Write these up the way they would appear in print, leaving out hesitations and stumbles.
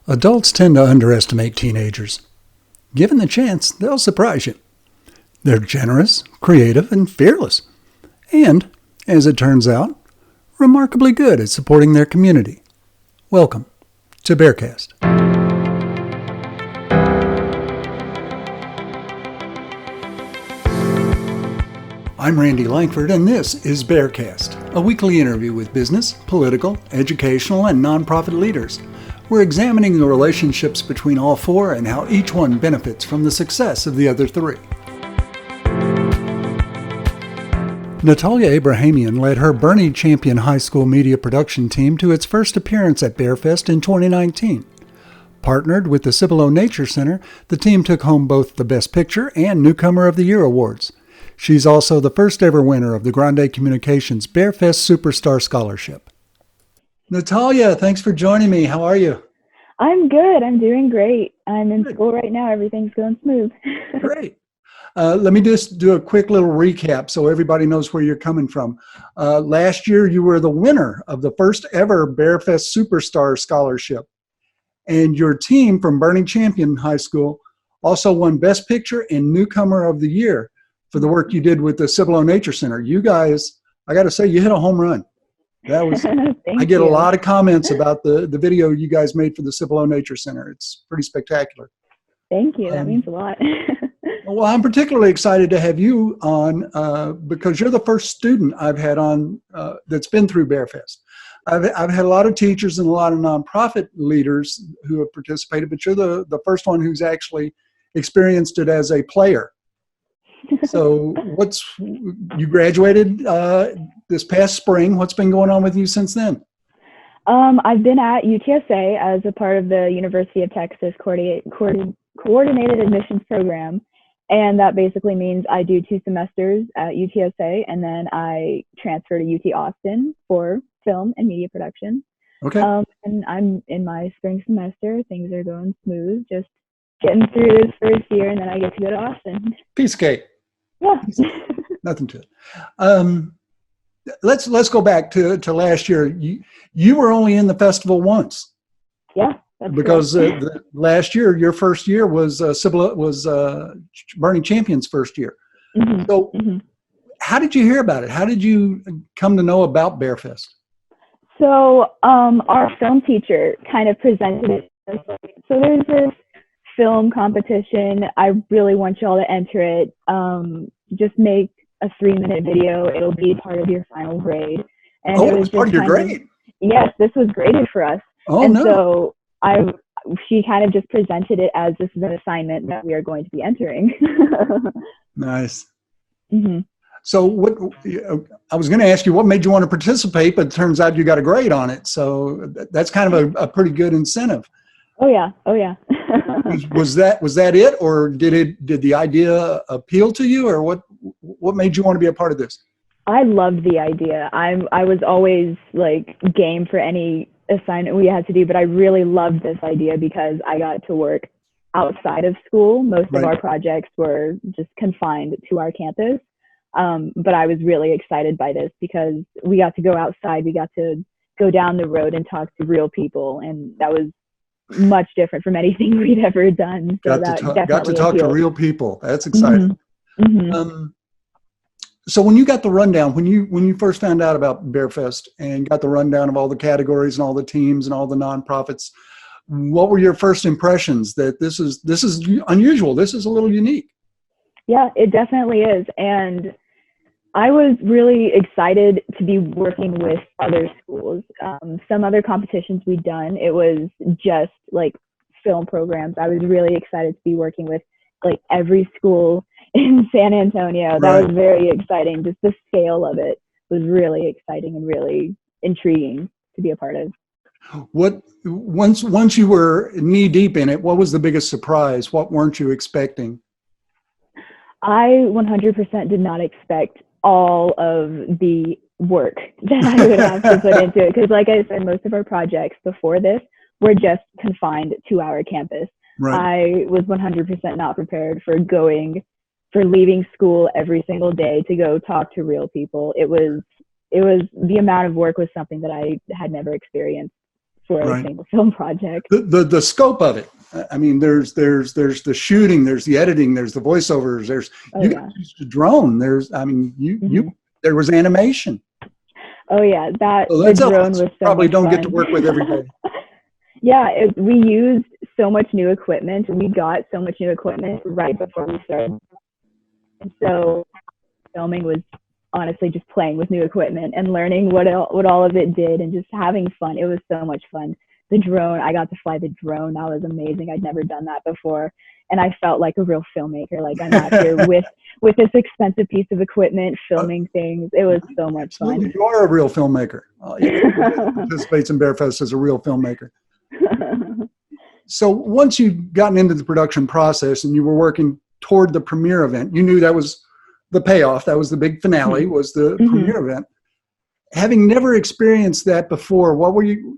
Adults tend to underestimate teenagers. Given the chance, they'll surprise you. They're generous, creative, and fearless. And, as it turns out, remarkably good at supporting their community. Welcome to BexarCast. I'm Randy Langford, and this is BexarCast, a weekly interview with business, political, educational, and nonprofit leaders. We're examining the relationships between all four and how each one benefits from the success of the other three. Natalya Abrahamian led her Bernie Champion High School media production team to its first appearance at BexarFest in 2019. Partnered with the Cibolo Nature Center, the team took home both the Best Picture and Newcomer of the Year awards. She's also the first ever winner of the Grande Communications BexarFest Superstar Scholarship. Natalya, thanks for joining me. How are you? I'm good. I'm doing great. I'm in school right now. Everything's going smooth. Great. Let me just do a quick little recap so everybody knows where you're coming from. Last year, you were the winner of the first ever BexarFest Superstar Scholarship. And your team from Bernie Champion High School also won Best Picture and Newcomer of the Year for the work you did with the Cibolo Nature Center. You guys, I got to say, you hit a home run. That was. I get a lot of comments about the video you guys made for the Cibolo Nature Center. It's pretty spectacular. Thank you. That means a lot. Well, I'm particularly excited to have you on because you're the first student I've had on that's been through BexarFest. I've had a lot of teachers and a lot of nonprofit leaders who have participated, but you're the first one who's actually experienced it as a player. So you graduated this past spring. What's been going on with you since then? I've been at UTSA as a part of the University of Texas Coordinated Admissions Program. And that basically means I do 2 semesters at UTSA, and then I transfer to UT Austin for film and media production. Okay. And I'm in my spring semester. Things are going smooth, just getting through this first year, and then I get to go to Austin. Piece of cake. Yeah. Nothing to it. Let's go back to last year. You were only in the festival once. Yeah. Because last year, your first year was Bernie Champion's first year. Mm-hmm. So, How did you hear about it? How did you come to know about BexarFest? So, our film teacher kind of presented it. So there's this film competition. I really want y'all to enter it. Just make a 3-minute video. It'll be part of your final grade. And it was part of your grade? Yes, this was graded for us. Oh, and no. So she kind of just presented it as this is an assignment that we are going to be entering. Nice. Mm-hmm. So I was going to ask you what made you want to participate, but it turns out you got a grade on it. So that's kind of a pretty good incentive. Oh yeah. was that it, or did the idea appeal to you, or what made you want to be a part of this? I loved the idea. I was always like game for any assignment we had to do, but I really loved this idea because I got to work outside of school. Most of our projects were just confined to our campus. But I was really excited by this because we got to go outside. We got to go down the road and talk to real people. And that was much different from anything we'd ever done. So got to talk to real people. That's exciting. Mm-hmm. So when you got the rundown, when you first found out about BexarFest and got the rundown of all the categories and all the teams and all the nonprofits, what were your first impressions that this is unusual? This is a little unique. Yeah, it definitely is. And I was really excited to be working with other schools. Some other competitions we'd done, it was just like film programs. I was really excited to be working with like every school in San Antonio. That was very exciting. Just the scale of it was really exciting and really intriguing to be a part of. Once you were knee deep in it, what was the biggest surprise? What weren't you expecting? I 100% did not expect all of the work that I would have to put into it. Because like I said, most of our projects before this were just confined to our campus. I was 100% not prepared for leaving school every single day to go talk to real people. It was the amount of work was something that I had never experienced for a Right. single film project. The scope of it. I mean, there's the shooting, there's the editing, there's the voiceovers, there's Oh, you yeah. used a drone. There's, I mean, you there was animation. Oh yeah, So the that's drone elements was you so probably much don't fun. get to work with every day. Yeah, we used so much new equipment. We got so much new equipment right before we started. And so filming was honestly just playing with new equipment and learning what all of it did and just having fun. It was so much fun. The drone, I got to fly the drone. That was amazing. I'd never done that before. And I felt like a real filmmaker. Like I'm out here with this expensive piece of equipment, filming things. It was so much fun. You are a real filmmaker. Everybody that participates in BexarFest is a real filmmaker. So once you'd gotten into the production process and you were working toward the premiere event, you knew that was the payoff. That was the big finale, was the premiere event. Having never experienced that before, what were you,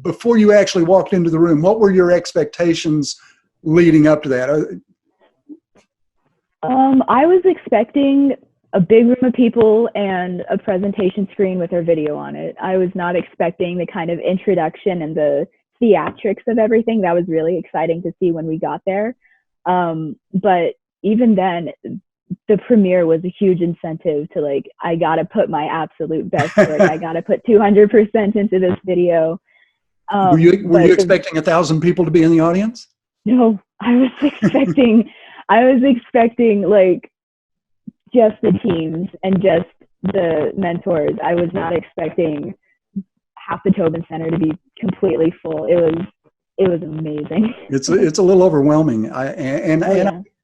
before you actually walked into the room, what were your expectations leading up to that? I was expecting a big room of people and a presentation screen with our video on it. I was not expecting the kind of introduction and the theatrics of everything. That was really exciting to see when we got there. But even then, the premiere was a huge incentive to like, I got to put my absolute best work. I got to put 200% into this video. Were you expecting 1,000 people to be in the audience? No, I was expecting like just the teams and just the mentors. I was not expecting half the Tobin Center to be completely full. It was amazing. It's a little overwhelming.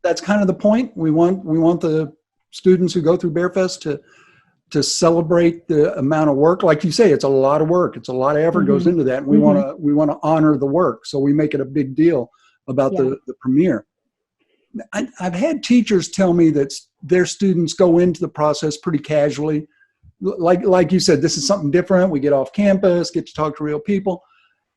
That's kind of the point. We want the students who go through BexarFest to celebrate the amount of work. Like you say, it's a lot of work. It's a lot of effort goes into that. And we want to honor the work. So we make it a big deal about the premiere. I've had teachers tell me that their students go into the process pretty casually. Like you said, this is something different. We get off campus, get to talk to real people.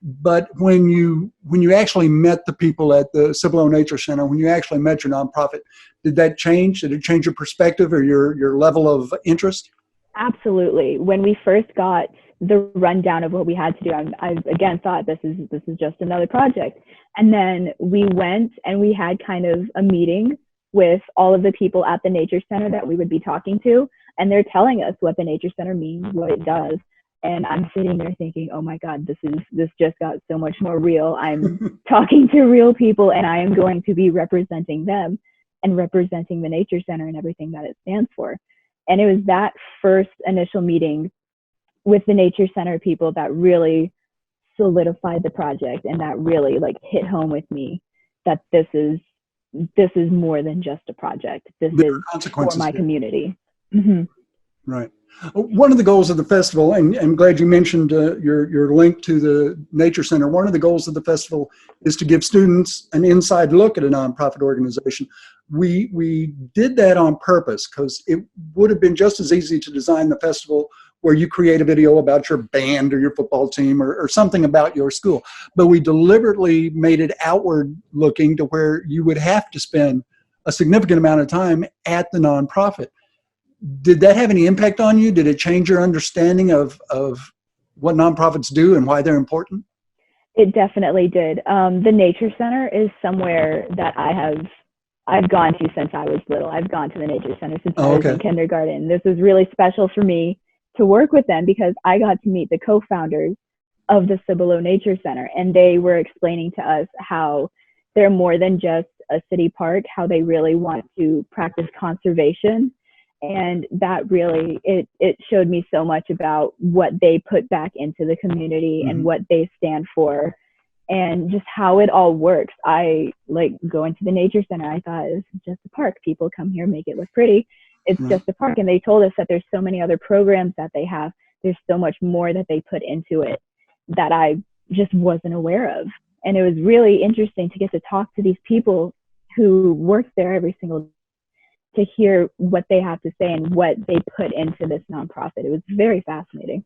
But when you actually met the people at the Cibolo Nature Center, when you actually met your nonprofit, did that change? Did it change your perspective or your level of interest? Absolutely. When we first got the rundown of what we had to do, I again thought this is just another project. And then we went and we had kind of a meeting with all of the people at the Nature Center that we would be talking to. And they're telling us what the Nature Center means, what it does. And I'm sitting there thinking, oh my God, this just got so much more real. I'm talking to real people and I am going to be representing them and representing the Nature Center and everything that it stands for. And it was that first initial meeting with the Nature Center people that really solidified the project and that really like hit home with me that this is more than just a project. This is for my community. Right. One of the goals of the festival, and I'm glad you mentioned your link to the Nature Center. One of the goals of the festival is to give students an inside look at a nonprofit organization. We did that on purpose because it would have been just as easy to design the festival where you create a video about your band or your football team or something about your school. But we deliberately made it outward looking to where you would have to spend a significant amount of time at the nonprofit. Did that have any impact on you? Did it change your understanding of what nonprofits do and why they're important? It definitely did. The Nature Center is somewhere that I've gone to since I was little. I've gone to the Nature Center since I was in kindergarten. This was really special for me to work with them because I got to meet the co-founders of the Cibolo Nature Center, and they were explaining to us how they're more than just a city park, how they really want to practice conservation. And that really, it showed me so much about what they put back into the community and what they stand for and just how it all works. I like going to the Nature Center. I thought this is just a park. People come here, make it look pretty. It's just a park. And they told us that there's so many other programs that they have. There's so much more that they put into it that I just wasn't aware of. And it was really interesting to get to talk to these people who work there every single day, to hear what they have to say and what they put into this nonprofit. It was very fascinating.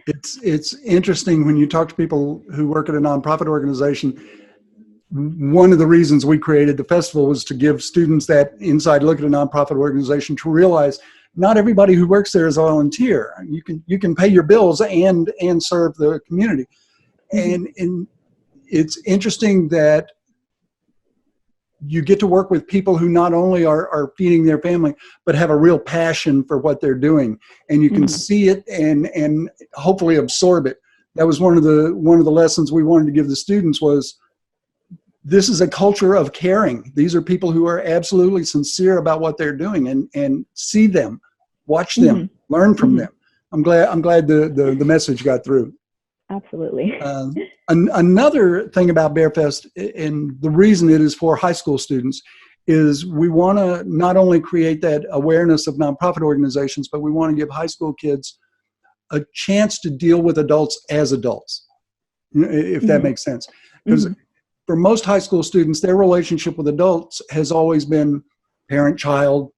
It's interesting when you talk to people who work at a nonprofit organization. One of the reasons we created the festival was to give students that inside look at a nonprofit organization to realize not everybody who works there is a volunteer. You can pay your bills and serve the community. And it's interesting that you get to work with people who not only are feeding their family, but have a real passion for what they're doing, and you can see it and hopefully absorb it. That was one of the lessons we wanted to give the students was, this is a culture of caring. These are people who are absolutely sincere about what they're doing, and see them, watch them, learn from them. I'm glad the message got through. Absolutely. Another thing about BexarFest, and the reason it is for high school students, is we want to not only create that awareness of nonprofit organizations, but we want to give high school kids a chance to deal with adults as adults, if that makes sense. Because for most high school students, their relationship with adults has always been parent-child,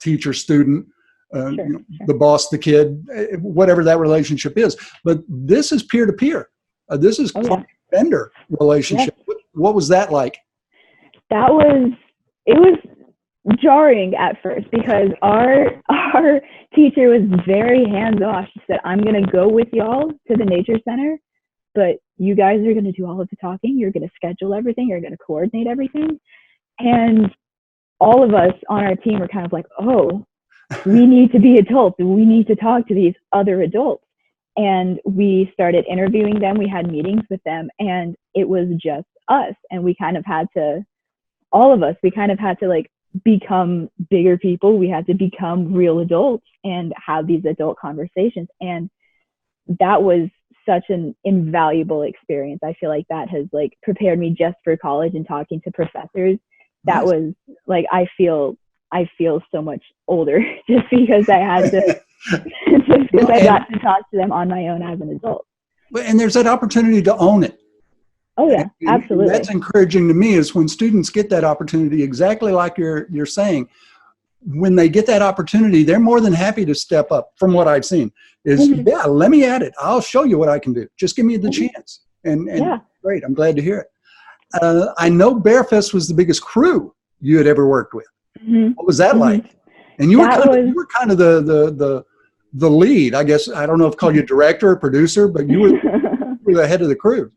teacher-student, the boss, the kid, whatever that relationship is. But this is peer-to-peer. This is vendor relationship. Yes. What was that like? It was jarring at first, because our teacher was very hands-off. She said, I'm going to go with y'all to the nature center, but you guys are going to do all of the talking. You're going to schedule everything. You're going to coordinate everything. And all of us on our team were kind of like, oh, we need to be adults. We need to talk to these other adults. And we started interviewing them. We had meetings with them, and it was just us. And we kind of had to, all of us, we kind of had to like become bigger people. We had to become real adults and have these adult conversations. And that was such an invaluable experience. I feel like that has like prepared me just for college, and talking to professors. That was like, I feel so much older just because I had to, just because I got to talk to them on my own as an adult. And there's that opportunity to own it. Oh yeah, absolutely. And that's encouraging to me, is when students get that opportunity, exactly like you're saying. When they get that opportunity, they're more than happy to step up. From what I've seen, is let me at it. I'll show you what I can do. Just give me the chance. And great, I'm glad to hear it. I know BexarFest was the biggest crew you had ever worked with. What was that like? And you were kind of the lead, I guess. I don't know if call you director or producer, but you were the head of the crew.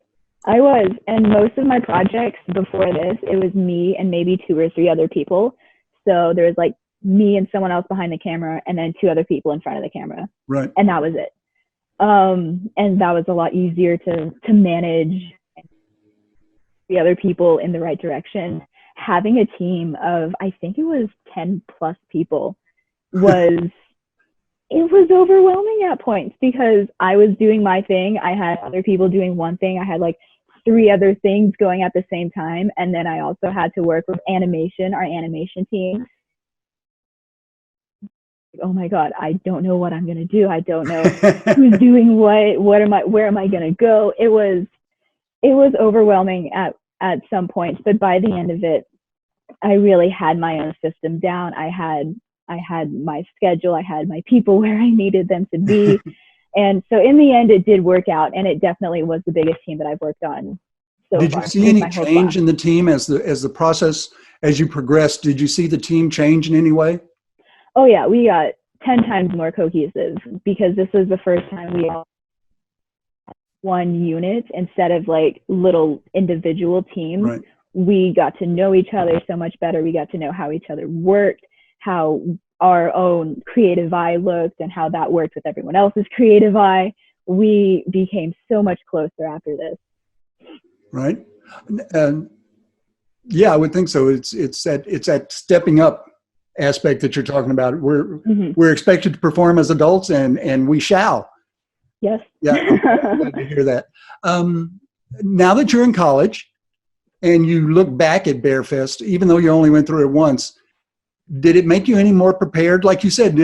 I was, and most of my projects before this, it was me and maybe 2 or 3 other people. So there was like me and someone else behind the camera, and then 2 other people in front of the camera. Right. And that was it. And that was a lot easier to manage the other people in the right direction. Having a team of, I think it was 10 plus people, it was overwhelming at points, because I was doing my thing. I had other people doing one thing. I had like 3 other things going at the same time. And then I also had to work with animation, our animation team. Oh my God, I don't know what I'm going to do. I don't know who's doing what, where am I going to go? It was overwhelming at some points, but by the end of it, I really had my own system down. I had my schedule. I had my people where I needed them to be. And so in the end, it did work out, and it definitely was the biggest team that I've worked on so did far. You see any change in the team as the process, as you progressed? Did you see the team change in any way? Oh yeah, we got 10 times more cohesive, because this was the first time we all had one unit instead of like little individual teams. Right. We got to know each other so much better. We got to know how each other worked, how our own creative eye looked, and how that worked with everyone else's creative eye. We became so much closer after this. Right. Yeah, I would think so. It's that stepping up aspect that you're talking about. We're expected to perform as adults, and we shall. Yes. Yeah, I'm glad to hear that. Now that you're in college and you look back at BexarFest, even though you only went through it once, did it make you any more prepared? Like you said,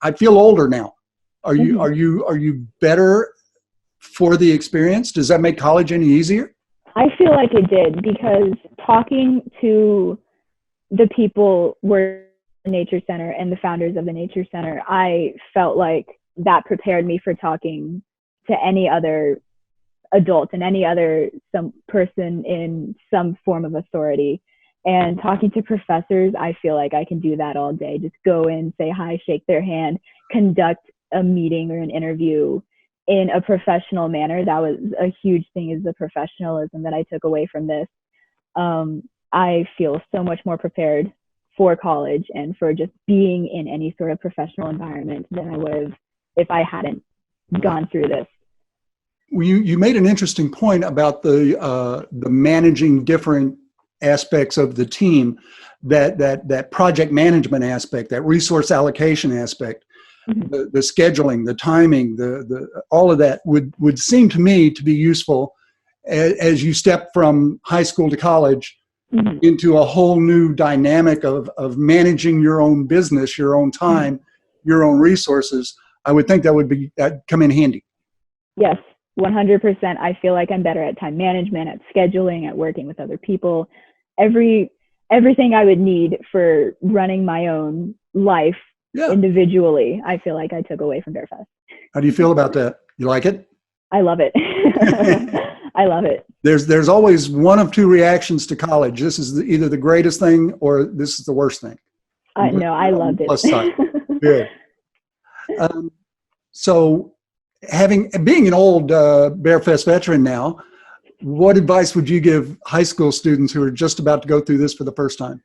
I feel older now. Are you better for the experience? Does that make college any easier? I feel like it did, because talking to the people were the Nature Center and the founders of the Nature Center, I felt like that prepared me for talking to any other adult and some person in some form of authority. And talking to professors, I feel like I can do that all day. Just go in, say hi, shake their hand, conduct a meeting or an interview in a professional manner. That was a huge thing, is the professionalism that I took away from this. I feel so much more prepared for college and for just being in any sort of professional environment than I would have if I hadn't gone through this. You made an interesting point about the managing different aspects of the team, that project management aspect, that resource allocation aspect, the scheduling, the timing, the all of that would seem to me to be useful as you step from high school to college into a whole new dynamic of managing your own business, your own time, your own resources. I would think that'd come in handy. Yes, 100%. I feel like I'm better at time management, at scheduling, at working with other people. Everything I would need for running my own life individually, I feel like I took away from BexarFest. How do you feel about that? You like it? I love it. I love it. There's always one of two reactions to college. This is either the greatest thing or this is the worst thing. No, I loved it. Plus side. Good. So being an old BexarFest veteran now, what advice would you give high school students who are just about to go through this for the first time?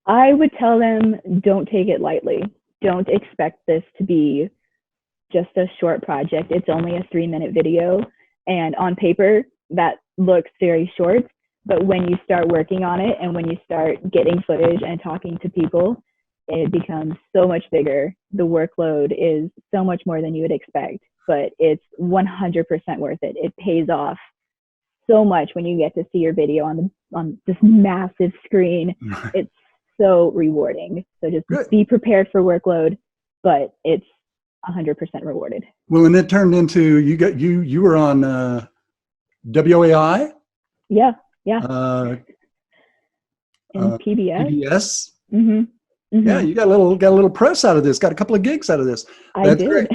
I would tell them, don't take it lightly. Don't expect this to be just a short project. It's only a 3-minute video, and on paper that looks very short, but when you start working on it and when you start getting footage and talking to people, it becomes so much bigger. The workload is so much more than you would expect, but it's 100% worth it. It pays off so much when you get to see your video on this massive screen. It's so rewarding. So just be prepared for workload, but it's 100% rewarded. Well, and it turned into you were on WAI. Yeah. In PBS. PBS. Yeah, you got a little press out of this. Got a couple of gigs out of this. That's great.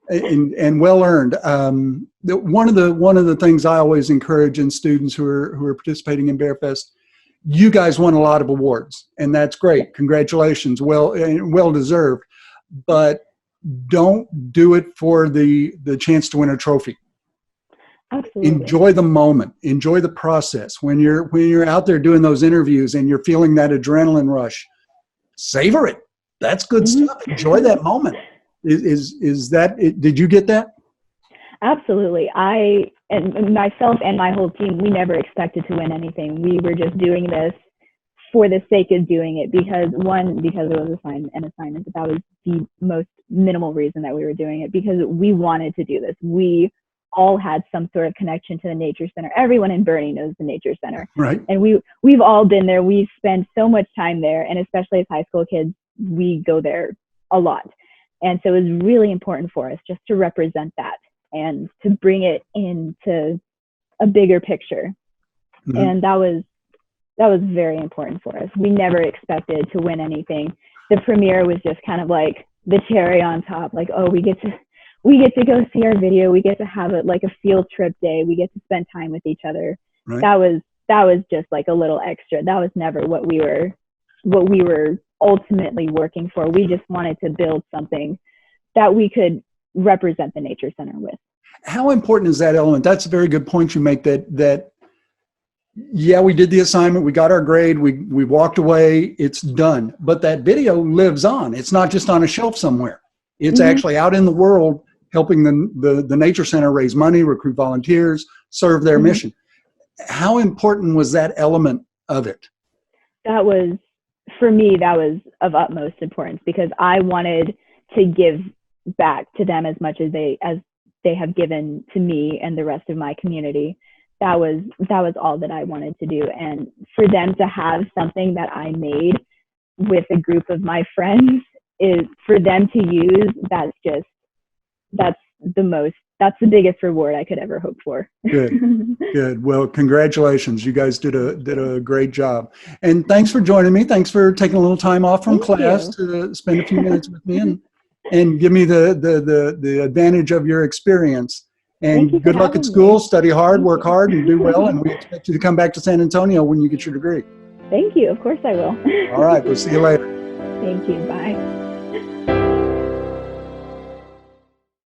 And well earned. One of the things I always encourage in students who are participating in BexarFest, you guys won a lot of awards, and that's great. Congratulations, well deserved. But don't do it for the chance to win a trophy. Absolutely. Enjoy the moment. Enjoy the process. When you're out there doing those interviews and you're feeling that adrenaline rush, savor it. That's good stuff. Enjoy that moment. Is that it? Did you get that? Absolutely. I and myself and my whole team, we never expected to win anything. We were just doing this for the sake of doing it because it was an assignment, but that was the most minimal reason that we were doing it, because we wanted to do this. We all had some sort of connection to the Nature Center. Everyone in Boerne knows the Nature Center. Right. And we've all been there. We spend so much time there, and especially as high school kids, we go there a lot. And so it was really important for us just to represent that and to bring it into a bigger picture. And that was very important for us. We never expected to win anything. The premiere was just kind of like the cherry on top, like, oh, we get to go see our video. We get to have it like a field trip day. We get to spend time with each other. Right. That was just like a little extra. That was never what we were ultimately working for. We just wanted to build something that we could represent the Nature Center with. How important is that element? That's a very good point you make, that yeah, we did the assignment, we got our grade, we walked away, it's done. But that video lives on. It's not just on a shelf somewhere. It's actually out in the world helping the Nature Center raise money, recruit volunteers, serve their mission. How important was that element of it? For me, that was of utmost importance, because I wanted to give back to them as much as they have given to me and the rest of my community. That was all that I wanted to do. And for them to have something that I made with a group of my friends, is for them to use, that's the biggest reward I could ever hope for. Good. Well, congratulations. You guys did a great job. And thanks for joining me. Thanks for taking a little time off from class to spend a few minutes with me and give me the advantage of your experience. And good luck at school. Study hard, work hard, and do well. And we expect you to come back to San Antonio when you get your degree. Thank you. Of course I will. All right. We'll see you later. Thank you. Bye.